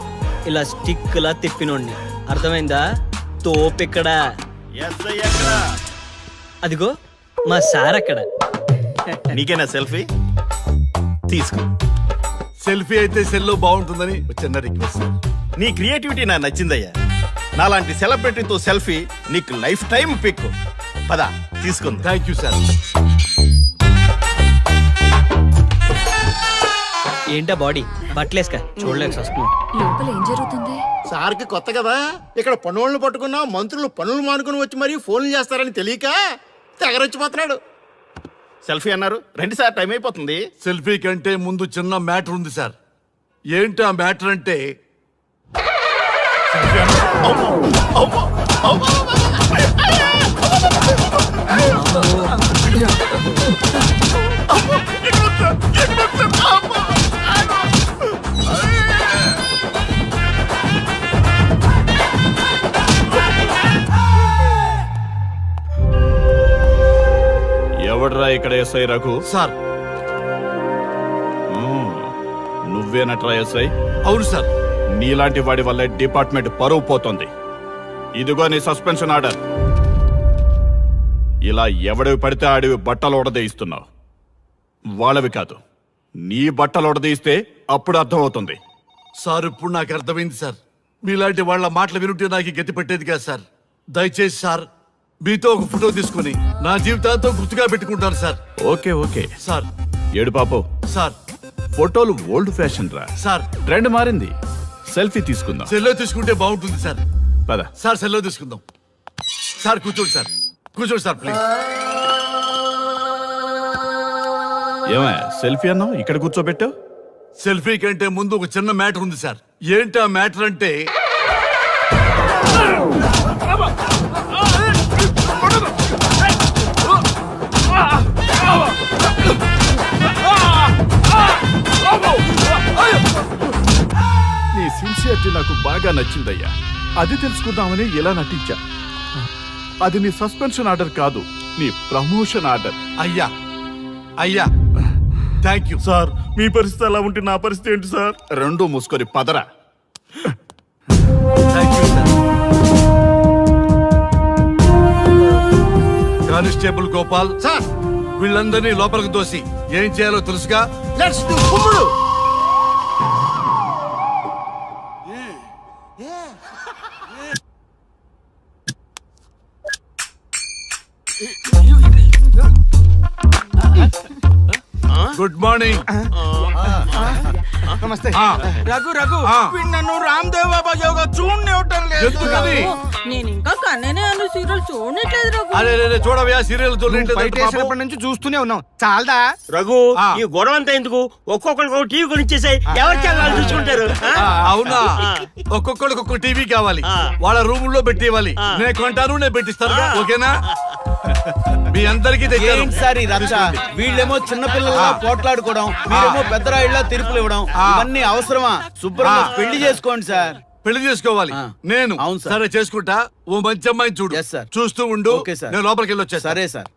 ఇలా స్టిక్ లా తిప్పినోడిని. అర్థమైందా? తోపిక్కడ. ఎస్ఐ ఎక్కడ? అదిగో మా సార్ అక్కడ. నీకేనా సెల్ఫీ? తీసుకో. సెల్ఫీ అయితే సెల్లో బాగుంటుందని ఒక చిన్న రిక్వెస్ట్ సార్. నీ క్రియేటివిటీ నాకు నచ్చిందయ్యా. నాలాంటి సెలబ్రిటీతో సెల్ఫీ నీకు లైఫ్ టైం పిక్. పద తీసుకుంది. Thank you sir. ఏంటా బాడీ బట్టలేసుక చూడలేక వస్తున్నాం. లోపల ఏం జరుగుతుంది? సార్కి కొత్త కదా, ఇక్కడ పనులను పట్టుకున్నా మంత్రులు పనులు మానుకుని వచ్చి మరీ ఫోన్లు చేస్తారని తెలియక తెగరొచ్చిపోతున్నాడు. సెల్ఫీ అన్నారు, రండి సార్, టైం అయిపోతుంది. సెల్ఫీ కంటే ముందు చిన్న మ్యాటర్ ఉంది సార్. ఏంటి ఆ మ్యాటర్ అంటే, ఎవడ్రా ఇక్కడ ఎస్ఐ రఘు? సార్ నువ్వేనట్రా ఎస్ఐ? అవును సార్. నీలాంటి వాడి వల్ల డిపార్ట్మెంట్ పరువు పోతుంది. ఇదిగో నీ సస్పెన్షన్ ఆర్డర్. ఇలా ఎవడివి పడితే ఆడివి బట్టలు ఉడదీయిస్తున్నావు. వాళ్ళవి కాదు, నీ బట్టలు ఉడదీయిస్తే అప్పుడు అర్థమవుతుంది. సార్ ఇప్పుడు నాకు అర్థమైంది సార్. మీలాంటి వాళ్ళ మాటలు వినుంటే నాకు ఈ గతి పెట్టేది కాదు సార్. దయచేసి సార్ మీతో ఒక ఫోటో తీసుకుని నా జీవితాంతో గుర్తుగా పెట్టుకుంటాను సార్. Okay okay sir. ఏడు పాపం సార్. ఫోటోలు ఓల్డ్ ఫ్యాషన్ రా సార్. ట్రెండ్ మారింది. సెల్ఫీ తీసుకుందాం. సెల్లో తీసుకుంటే బాగుంటుంది సార్. పద సార్, సెల్లో తీసుకుందాం. సార్ కూర్చోండి సార్, కూర్చోండి సార్ ప్లీజ్. ఏమయ్య సెల్ఫీ అన్నావు ఇక్కడ కూర్చోబెట్టావు? సెల్ఫీ కంటే ముందు ఒక చిన్న మ్యాటర్ ఉంది సార్. ఏంటి ఆ మ్యాటర్ అంటే నీ సిన్సియారిటీ నాకు బాగా నచ్చిందయ్యా. అది తెలుసుకుందామని ఇలా నటించా. అది నీ సస్పెన్షన్ ఆర్డర్ కాదు, నీ ప్రమోషన్ ఆర్డర్. అయ్యా అయ్యా థ్యాంక్ యూ సార్ మీ పరిస్థితి అలా ఉంటే నా పరిస్థితి ఏంటి సార్? రెండు మూసుకొని పదరా. Thank you sir. Constable Gopal sir వీళ్ళందరినీ లోపలికి దోసి ఏం చేయాలో తెలుసుగా. లెట్స్ డు కుమ్ముడు. Good morning. నమస్తే. ఆ. రఘు రఘు ఆ. వీడు నన్ను రామ్దేవ్ బాబా యోగా చూడనివ్వటం లేదు. ఎందుకని? నేను ఇంకా కన్ననే అను సీరియల్ చూడట్లేదు రఘు. అరే చూడవయ్యా సీరియల్ బయట వేసినప్పటి నుంచి చూస్తూనే ఉన్నాం. చాలదా? రఘు ఆ. ఈ గొడవ అంతా ఎందుకు? ఒక్కొక్కరికి ఒక టీవీ కొనిచ్చేసాయి, ఎవరి ఛానల్ చూసుకుంటారు. అవునా? ఒక్కొక్కడికి ఒక్కొక్క టీవీ కావాలి, ఆ. వాళ్ళ రూముల్లో పెట్టి ఇవ్వాలి. ఆ. నేను కొంటాను, నేను పెట్టిస్తాను. ఓకేనా? మీ అందరికీ తెచ్చాను. ఏంటి సార్ ఈ రచ్చ? వీళ్ళేమో చిన్నపిల్లలా పోట్లాడుకోవడం, మీరేమో పెద్దరాయిళ్ళ తీర్పులు ఇవ్వడం, ఇవన్నీ అవసరమా? శుభ్రంగా పెళ్లి చేసుకోండి సార్. పెళ్లి చేసుకోవాలి ఆ. నేను. అవును సార్. సరే చేసుకుంటా. ఓ మంచి అమ్మాయిని చూడు. Yes, sir. చూస్తూ ఉండు. Okay, sir. నేను లోపలికి వెళ్ళి వచ్చేస్తా. సరే sir.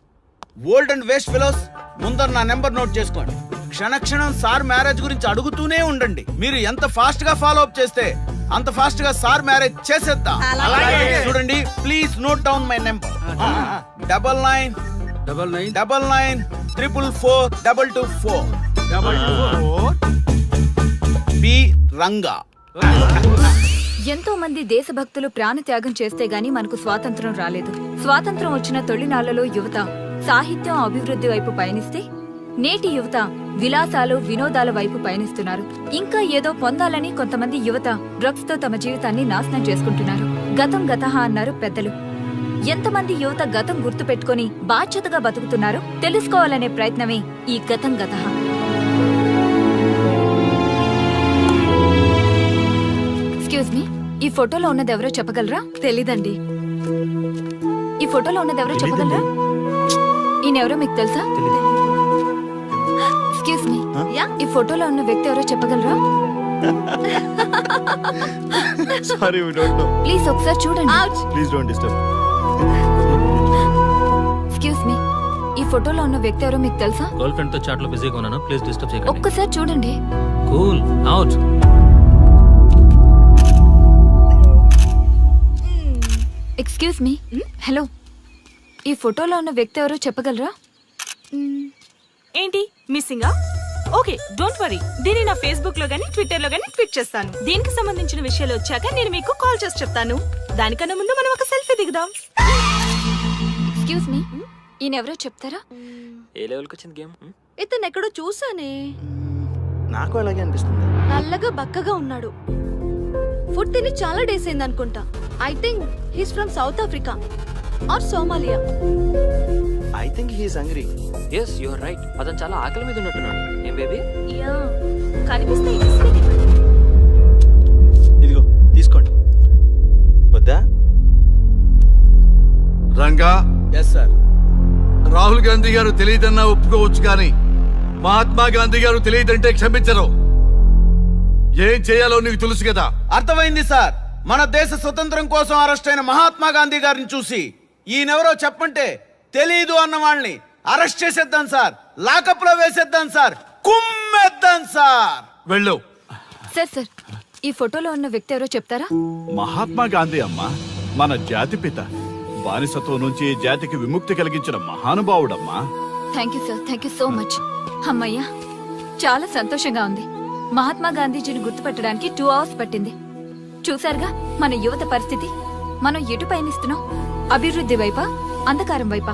Old and waste fellows, ముందర నా నెంబర్ నోట్ చేసుకోండి. క్షణక్షణం సార్ మ్యారేజ్ గురించి అడుగుతూనే ఉండండి. మీరు ఎంత ఫాస్ట్ గా ఫాలో అప్ చేస్తే అంత ఫాస్ట్ గా సార్ మ్యారేజ్ చేసేద్దాం. చూడండి, please note down my number. 9999442224. P Ranga. ఎంతో మంది దేశభక్తులు ప్రాణత్యాగం చేస్తే గాని మనకు స్వాతంత్రం రాలేదు. స్వాతంత్రం వచ్చిన తొలినాళ్లలో యువత సాహిత్యం అభివృద్ధి వైపు పయనిస్తే నేటి యువత విలాసాలు వినోదాల వైపు పయనిస్తున్నారు. ఇంకా ఏదో పొందాలని కొంతమంది యువత డ్రగ్స్ తో తమ జీవితాన్ని నాశనం చేసుకుంటున్నారు. గతం గతహ అన్నారు పెద్దలు. ఎంతమంది యువత గతం గుర్తు పెట్టుకుని బాధ్యతగా బతుకుతున్నారో తెలుసుకోవాలనే ప్రయత్నమే ఈ గతం గతహ. ఎక్స్క్యూజ్ మీ, ఈ ఫోటోలో ఉన్నది ఎవరో చెప్పగలరా? తెలీదండి. ఈ ఫోటోలో ఉన్నది ఎవరో చెప్పగలరా? ఈయనెవరో మీకు తెలుసా? ఎక్స్క్యూజ్ మీ, ఈ ఫోటోలో ఉన్న వ్యక్తి ఎవరో చెప్పగలరా? Sorry we don't know. Please ఒకసారి చూడండి. Please don't disturb. Excuse me, ఈ ఫోటోలో ఉన్న వ్యక్తి ఎవరో మీకు తెలుసా? గర్ల్ ఫ్రెండ్ తో చాట్ లో బిజీగా ఉన్నాను, ప్లీజ్ డిస్టర్బ్ చేయకండి. ఒక్కసారి చూడండి. Cool out. Excuse me, hello, ఈ ఫోటోలో ఉన్న వ్యక్తి ఎవరో చెప్పగలరా? ఏంటి మిస్సింగా? ఓకే డోంట్ వరీ, దీన్ని నా ఫేస్బుక్ లో గానీ ట్విట్టర్ లో గానీ ట్వీట్ చేస్తాను. దీనికి సంబంధించిన విషయాలు వచ్చాక నేను మీకు కాల్ చేసి చెప్తాను. దానికన్నా ముందు మనం ఒక సెల్ఫీ దిగుదాం. ఎక్స్క్యూజ్ మీ, ఈయన ఎవరో చెప్తారా? ఏ లెవెల్కి వచ్చింది గేమ్? ఇతను ఎక్కడో చూసానే. నాకు అలాగే అనిపిస్తుంది. నల్లగా బక్కగా ఉన్నాడు. ఫుడ్ తిని చాలా డేస్ అయింది అనుకుంటా. I think he's from South Africa or Somalia. I think he's hungry. Yes you are right, అతను చాలా ఆకలి మీద ఉన్నట్టున్నాడు. ఏం బేబీ? యా, కనిపిస్తే ఈ బిస్కెట్ ఇవ్వండి. ఇదిగో తీసుకోండి. వద్దా? Ranga, yes sir. రాహుల్ గాంధీ గారు తెలియదన్నా ఒప్పుకోవచ్చు, కానీ మహాత్మా గాంధీ గారు తెలియదంటే క్షమించరు. ఏం చేయాలో నీకు తెలుసు కదా. అర్థమైంది సార్. మన దేశ స్వతంత్రం కోసం అరెస్ట్ అయిన మహాత్మా గాంధీ గారిని చూసి ఈయనెవరో చెప్పంటే తెలీదు అన్న వాళ్ళని అరెస్ట్ చేసేద్దాం సార్. లాకప్ లో వేసేద్దాం సార్. కుమ్మేద్దాం సార్. వెళ్ళు. సార్ సార్, ఈ ఫోటోలో ఉన్న వ్యక్తి ఎవరో చెప్తారా? మహాత్మా గాంధీ అమ్మ మన జాతిపిత. బానిసత్వం నుంచి జాతికి విముక్తి కలిగించిన మహానుభావుడమ్మా. Thank you sir, thank you so much. అమ్మయ్యా, చాలా సంతోషంగా ఉంది. మహాత్మా గాంధీజీని గుర్తుపెట్టడానికి 2 hours పట్టింది. చూసారుగా మన యువత పరిస్థితి. మనం ఎటు పయనిస్తున్నాం? అభివృద్ధి వైపా, అంధకారం వైపా?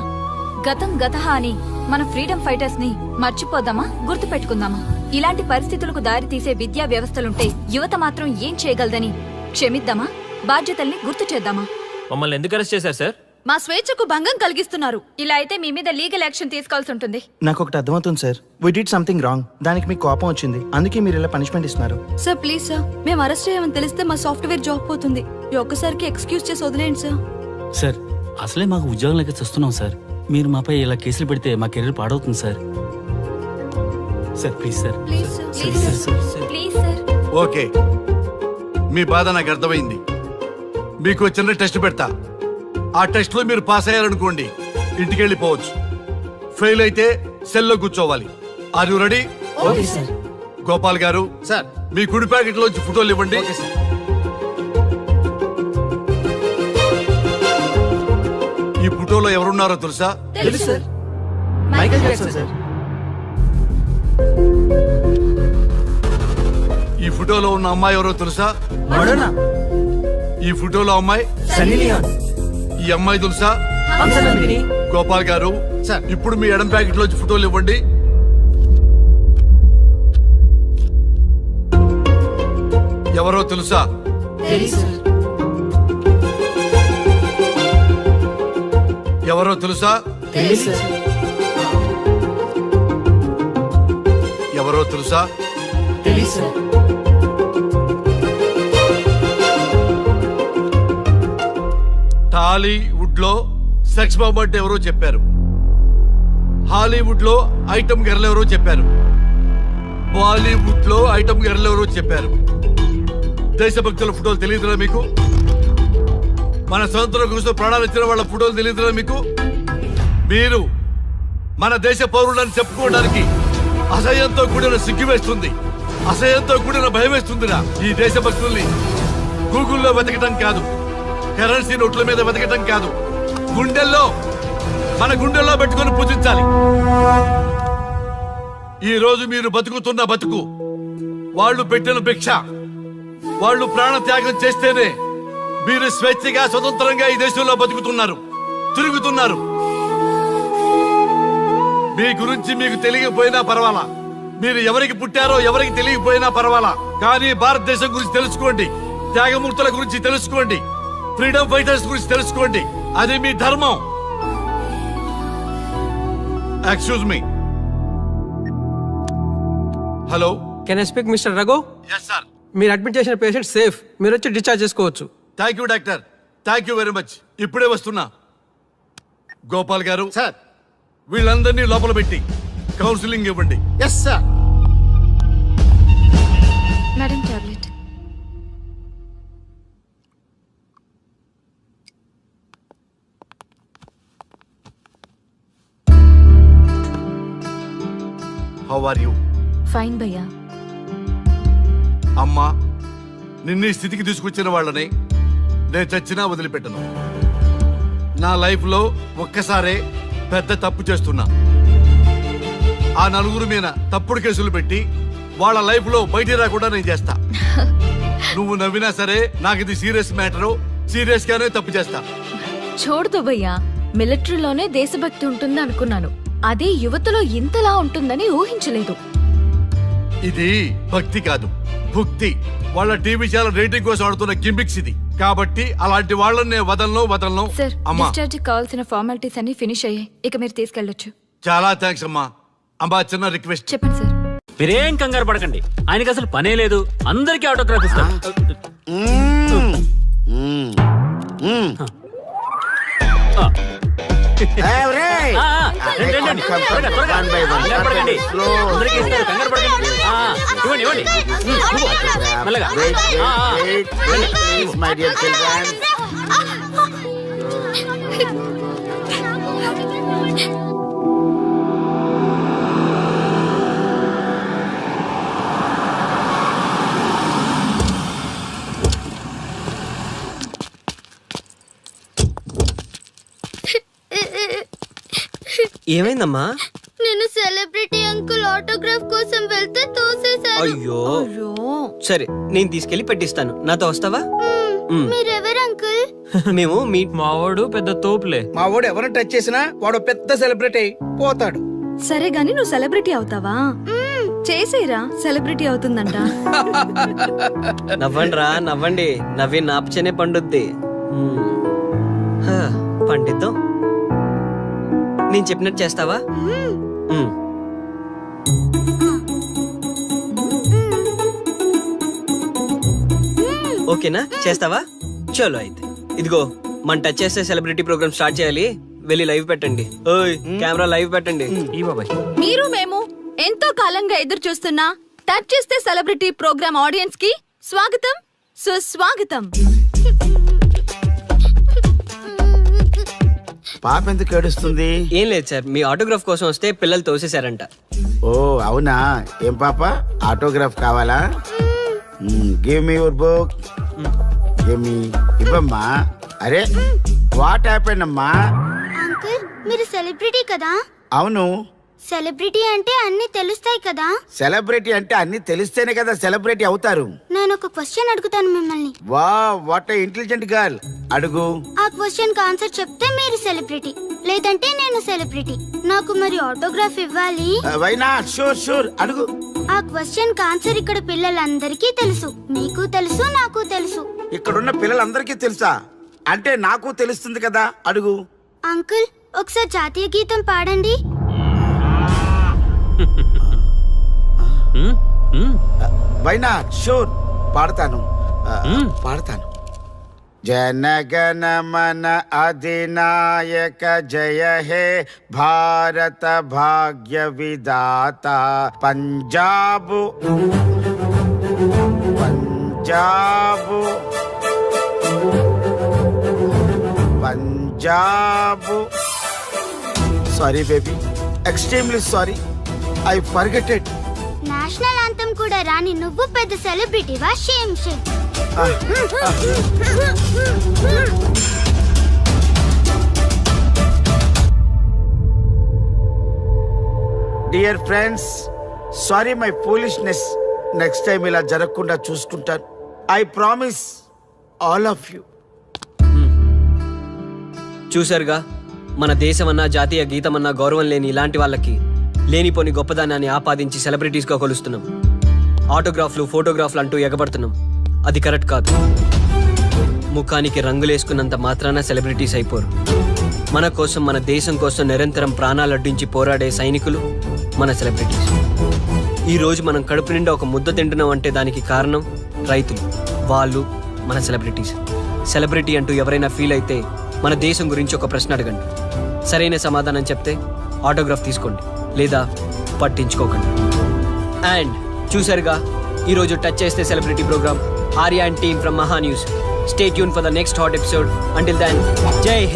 గతం గతహ అని మన ఫ్రీడమ్ ఫైటర్స్ ని మర్చిపోదామా, గుర్తు పెట్టుకుందామా? ఇలాంటి పరిస్థితులకు దారి తీసే విద్యా వ్యవస్థలుంటే యువత మాత్రం ఏం చేయగలదని క్షమిద్దామా, బాధ్యతల్ని గుర్తు చేద్దామా? మమ్మల్ని ఎందుకు అరెస్ట్ చేశారు సార్? మా స్వేచ్ఛకు భంగం కలిగిస్తున్నారు. ఇలా అయితే మీ మీద లీగల్ యాక్షన్ తీసుకోవాల్సి ఉంటుంది. నాకు ఒకటి అర్థమవుతుంది sir, we did something wrong. దానికి మీకు కోపం వచ్చింది, అందుకే మీరు ఇలా పనిష్మెంట్ ఇస్తున్నారు. సార్ ప్లీజ్ సార్, మేము అరెస్ట్ అయ్యామని తెలిస్తే మా సాఫ్ట్వేర్ జాబ్ పోతుంది. ఈ ఒక్కసారికి ఎక్స్క్యూజ్ చేసి వదిలేండి సార్. సార్ అసలే మాకు ఉద్యోగం లేక చూస్తున్నాం సార్. మీరు మాపై ఇలా కేసులు పెడితే మా కెరీర్ పాడవుతుంది sir. Sir please sir. Please sir. Please sir. Please sir. Okay, మీ బాధ నాకు అర్థమైంది. మీకు చిన్న టెస్ట్ పెడతా. ఆ టెస్ట్ లో మీరు పాస్ అయ్యారనుకోండి, ఇంటికి వెళ్ళిపోవచ్చు. ఫెయిల్ అయితే సెల్లో కూర్చోవాలి. Are you ready? Okay sir. Gopal garu sir. మీ కుడి ప్యాకెట్ లోంచి ఫోటోలు ఇవ్వండి. ఈ ఫోటోలో ఎవరున్నారో తెలుసా? తెలుసు సార్, మైకేల్ జాక్సన్ సార్. ఈ ఫోటోలో ఉన్న అమ్మాయి ఎవరో తెలుసా? మడోనా. ఈ ఫోటోలో అమ్మాయి సన్నీ లియోన్. ఈ అమ్మాయి తెలుసా? హంసనందిని. గోపాల్ గారు సార్. ఇప్పుడు మీ ఎడం ప్యాకెట్ లోంచి ఫోటోలు ఇవ్వండి. ఎవరో తెలుసా? తెలుసు సార్. ఎవరో తెలుసా? తెలుసు సార్. ఎవరో తెలుసా? తెలుసు సార్. టాలీవుడ్ లో సెక్స్ బాంబ్ అంటే ఎవరో చెప్పారు. హాలీవుడ్ లో ఐటమ్ గర్ల్ ఎవరో చెప్పారు. బాలీవుడ్ లో ఐటమ్ గర్ల్ ఎవరో చెప్పారు. దేశభక్తుల ఫోటోలు తెలియదురా మీకు? మన స్వతంత్రం కోసం ప్రాణాలు ఇచ్చిన వాళ్ళ ఫోటోలు తెలియదురా మీకు? మీరు మన దేశ పౌరులని చెప్పుకోవడానికి అసహ్యంతో కూడిన సిగ్గు వేస్తుంది, అసహ్యంతో కూడిన భయం వేస్తుందిరా. ఈ దేశభక్తుల్ని గూగుల్లో వెతకటం కాదు, కరెన్సీ నోట్ల మీద వెతకటం కాదు, గుండెల్లో మన గుండెల్లో పెట్టుకొని పూజించాలి. ఈ రోజు మీరు బతుకుతున్న బతుకు వాళ్ళు పెట్టిన భిక్ష. వాళ్ళు ప్రాణ త్యాగం చేస్తేనే మీరు స్వేచ్ఛగా స్వతంత్రంగా ఈ దేశంలో బతుకుతున్నారు, తిరుగుతున్నారు. మీ గురించి మీకు తెలియకపోయినా పర్వాలా, మీరు ఎవరికి పుట్టారో ఎవరికి తెలియకపోయినా పర్వాలా, కానీ భారతదేశం గురించి తెలుసుకోండి, త్యాగమూర్తుల గురించి తెలుసుకోండి, ఫ్రీడమ్ ఫైటర్స్ గురించి తెలుసుకోండి. అది మీ ధర్మం. Excuse me. Hello. Can I speak mister Raghu? Yes sir. మీరు అడ్మిట్ చేసిన పేషెంట్ సేఫ్, మీరు వచ్చి డిశ్చార్జ్ చేసుకోవచ్చు. Thank you doctor, thank you very much. ఇప్పుడే వస్తున్నా. గోపాల్ గారు సార్. వీళ్ళందరినీ లోపల పెట్టి కౌన్సిలింగ్ ఇవ్వండి. Yes sir. Madam tablet. How are you? Fine భయ్యా. అమ్మా, నిన్ను ఈ స్థితికి తీసుకొచ్చిన వాళ్ళని నేను చచ్చినా వదిలిపెట్టను. నా లైఫ్ లో ఒక్కసారే పెద్ద తప్పు చేస్తున్నా. ఆ నలుగురు మీద తప్పుడు కేసులు పెట్టి వాళ్ళ లైఫ్ లో బయటికి రాకుండా నేను చేస్తా. నువ్వు నవ్వినా సరే నాకు ఇది సీరియస్ మ్యాటరు, సీరియస్ గానే తప్పు చేస్తా. చూడదు భయ్యా, మిలిటరీలోనే దేశభక్తి ఉంటుంది అనుకున్నాను, అదే యువతలో ఇంతలా ఉంటుందని ఊహించలేదు. ఇది భక్తి కాదు, భుక్తి. వాళ్ళ టీవీ ఛానల్ రేటింగ్ కోసం ఆడుతున్న గిమిక్స్ ఇది. కాబట్టి అలాంటి వాళ్ళని నేను వదలను. సార్, అమ్మా, డిశ్చార్జ్ కావాల్సిన ఫార్మాలిటీస్ అన్ని ఫినిష్ అయ్యాయి, ఇక మీరు తీసుకెళ్ళొచ్చు. చాలా థ్యాంక్స్ అమ్మా. అమ్మా, చిన్న రిక్వెస్ట్. చెప్పండి సార్. మీరేం కంగారు పడకండి, ఆయనకి అసలు పనే లేదు, అందరికీ ఆటోగ్రాఫ్ ఇస్తాం. రండి, రండి. త్వరగా, త్వరగా. కంగారు పడకండి. అందరికీ ఇస్తారు, కంగారు పడకండి. ఇవ్వండి, ఇవ్వండి. మెల్లగా. రండి. ఏమైందమ్మా? నేను సెలబ్రిటీ అంకుల్ ఆటోగ్రాఫ్ కోసం వెళ్తే తోసేశారు. అయ్యో. సరే, నేను తీసుకెళ్లి పెట్టిస్తాను. నాతో వస్తావా? మీరెవరు అంకుల్? మేము మీ మావాడు పెద్ద తోపులే. మా వాడు ఎవరిని టచ్ చేసినా వాడు పెద్ద సెలబ్రిటీ అయి పోతాడు. సరే గాని నువ్వు సెలబ్రిటీ అవుతావా? చేసేరా, సెలబ్రిటీ అవుతుందంట. నవ్వండి రా, నవ్వండి. నవ్వి నాపచనే పండుద్ది. పండిద్దాం. నేను చెప్పినట్టు చేస్తావా? మ్మ్. ఓకేనా? చేస్తావా? చలో అయితే. ఇదిగో మన టచ్ చేస్తే సెలబ్రిటీ ప్రోగ్రామ్ స్టార్ట్ చేయాలి. వెళ్ళి లైవ్ పెట్టండి. ఓయ్ కెమెరా లైవ్ పెట్టండి. ఈ బాబాయ్ మీరు మేము ఎంతో కాలంగా ఎదురు చూస్తున్న టచ్ చేస్తే సెలబ్రిటీ ప్రోగ్రామ్ ఆడియన్స్ కి స్వాగతం, సుస్వాగతం. పాప ఎందుకు ఏడుస్తుంది? ఏం లేదు సార్, మీ ఆటోగ్రాఫ్ కోసం వస్తే పిల్లలు తోసేశారంట. ఓ అవునా? ఏం పాప, ఆటోగ్రాఫ్ కావాలా? Give me your book. Give me. ఇవ్వమ్మా. అరే వాట్ హ్యాపెండ్ అమ్మా? అంకుల్ మీరు సెలబ్రిటీ కదా? అవును. సెలబ్రిటీ అంటే అన్ని తెలుస్తాయి కదా? సెలబ్రిటీ అంటే అన్ని తెలిస్తేనే కదా సెలబ్రిటీ అవుతారు. నేను ఒక క్వశ్చన్ అడుగుతాను మిమ్మల్ని. వా వాట్ ఏ ఇంటెలిజెంట్ గర్ల్. అడుగు. ఆ క్వశ్చన్ కి ఆన్సర్ చెప్తే మీరు సెలబ్రిటీ, లేదంటే నేను సెలబ్రిటీ. నాకు మరి ఆటోగ్రాఫ్ ఇవ్వాలి. Why not? షూర్ షూర్, అడుగు. ఆ క్వశ్చన్ కి ఆన్సర్ ఇక్కడ పిల్లలందరికీ తెలుసు, మీకు తెలుసు, నాకు తెలుసు. ఇక్కడున్న పిల్లలందరికీ తెలుసా? అంటే నాకు తెలుస్తుంది కదా. అడుగు. అంకుల్ ఒకసారి జాతీయ గీతం పాడండి. Why not? షూర్, పాడతాను. పాడతాను. జనగణ మన అధినాయక జయ హే భారత భాగ్య విధాత. Punjab Punjab Punjab. Sorry baby, extremely sorry, I forgetted. National anthem కూడా రాని నువ్వు పెద్ద సెలబ్రిటీవా? Shame shame. Dear friends, sorry my foolishness. Next time ఇలా జరగకుండా చూసుకుంటాను. I promise all of you. చూసారుగా, మన దేశమన్నా జాతీయ గీతమన్నా గౌరవం లేని ఇలాంటి వాళ్ళకి లేనిపోని గొప్పదానాన్ని ఆపాదించి సెలబ్రిటీస్గా కొలుస్తున్నాం. ఆటోగ్రాఫ్లు, ఫోటోగ్రాఫ్లు అంటూ ఎగబడుతున్నాం. అది కరెక్ట్ కాదు. ముఖానికి రంగులేసుకున్నంత మాత్రాన సెలబ్రిటీస్ అయిపోరు. మన కోసం, మన దేశం కోసం నిరంతరం ప్రాణాలు అడ్డించి పోరాడే సైనికులు మన సెలబ్రిటీస్. ఈ రోజు మనం కడుపు నిండా ఒక ముద్ద తింటున్నాం అంటే దానికి కారణం రైతులు. వాళ్ళు మన సెలబ్రిటీస్. సెలబ్రిటీ అంటూ ఎవరైనా ఫీల్ అయితే మన దేశం గురించి ఒక ప్రశ్న అడగండి. సరైన సమాధానం చెప్తే ఆటోగ్రాఫ్ తీసుకోండి, లేదా పట్టించుకోకండి. అండ్ చూసారుగా, ఈరోజు టచ్ చేస్తే celebrity program. Arya and team from Maha news. Stay tune for the next hot episode. Until then, జై హింద్.